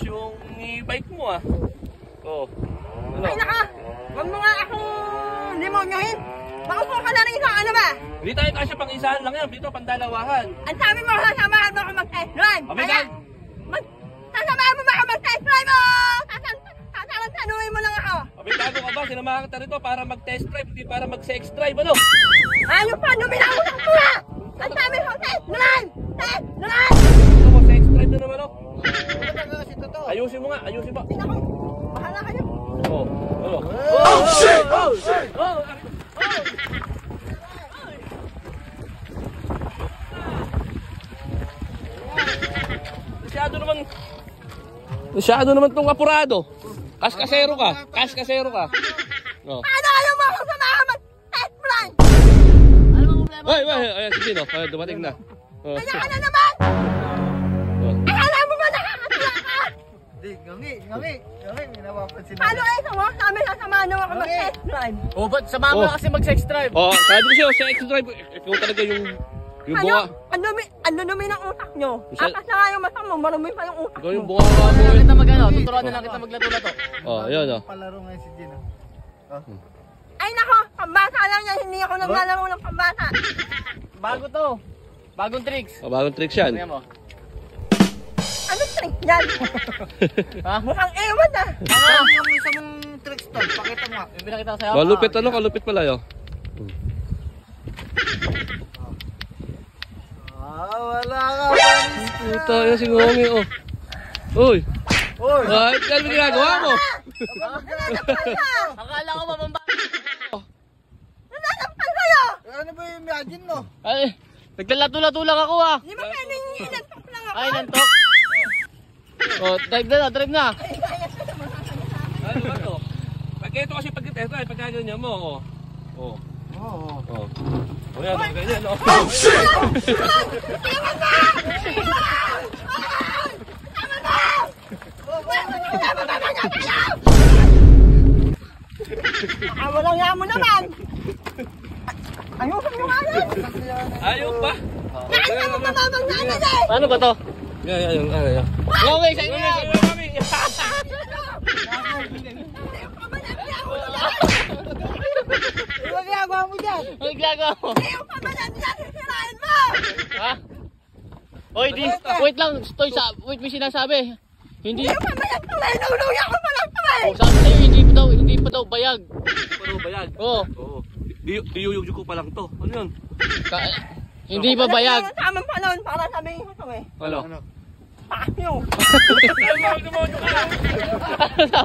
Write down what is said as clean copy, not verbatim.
yung i-bike mo ah. Oh. Ano? Ay naka! Huwag mo nga akong demonyohin! Makupo ka na rin sa ano ba? Hindi tayo kasya pang isahan lang yan. Dito pandalawahan. Ang sabi mo, sasamahan mo ako mag-test drive! Kaya, sasamahan mo ba ako mag-test drive mo? Tatanungin mo lang ako! Abitago ka ba? Sinamahan kita rito para mag-test drive, hindi para mag-sex drive, ano? Ano pa? Numinausap mo na! Ang sabi mo, test drive! Test drive! Ito mo, sex drive na naman, oh. Ayusin mo nga, ayusin mo. Tingnan ko, bahala kayo. Oh, ano? Oh shit! Oh shit! Oh! Masyado naman tong apurado. Kaskasero ka. Kaskasero ka. Oh. Paano ayaw mo akong samahan mag-test drive? Ano bang problema? Ay, sige no. Ay, dumating na. Oh. Kaya ka na naman! Oh. Ay, alam mo ba nakakatula ka? Di, ngami, napapansin Paano kayo sa work namin sasamahan mo ako mag-test drive? Oh, ba't samahan mo kasi mag-sex drive? Oh, sabi ko sa'yo, sex drive. Ikaw talaga yung bunga. Ano dumi ng utak nyo? Isa- Akas na nga yung mata mo, marumi pa yung utak Ikaw yung mo. bunga ka Tuturuan mo. na lang kita mag-ano, tuturuan na lang kita maglato-lato. Oh, yun oh. Palaro ngayon si Gino. Ay nako, pambata lang yan, hindi ako naglalaro ng pambata. Bago to. Bagong tricks. Oh, bagong tricks yan. Tingnan mo. Ano trick yan? Ha? Mukhang ewan ah. Ano yung isa mong tricks to? Pakita mo nga. May pinakita ko sa'yo. Kalupit ano, kalupit pala yun. Wala ka. Puta, yun si Ngongi oh. Uy! Uy! Ay, ano ginagawa mo? Nananampal ka! Akala ko mabamba. Nananampal kayo! Ano ba yung imagine mo? Ay, naglalato-lato lang ako ah. Di ba pwedeng inantok lang ako? Ay, nantok. Oh, drive na, drive na. Ay, kaya ka naman sasalita. Ano ba to? Pag ito kasi pagkaganyan mo, oh. Oh. Oo. Oh. Oh, yan, oh, ganyan, oh. Oh, shit! Iwan mo! Iwan! Tama na! Walang nga mo naman! Ayusin mo nga yan! Ayaw pa? Nakita mo mamamang namin eh! Paano ba to? Yan, yan. Okay, sa inyo yan. Ano ginagawa mo dyan? Ano ginagawa mo? Yung pamanan yan, sisirain mo! Ha? Oy, wait lang. Wait, may sinasabi. Hindi. Yung pamanan tuloy, nuluya ko pa lang tuloy! Oh, sabi sa'yo, hindi pa daw bayag. Ano ba yan? Oo. Oo. Diyuyug ko pa lang to. Ano yun? Hindi pa bayag. Yung tamang panahon para sabihin ko to eh. Ano? Pakyo! Ay, mo ka!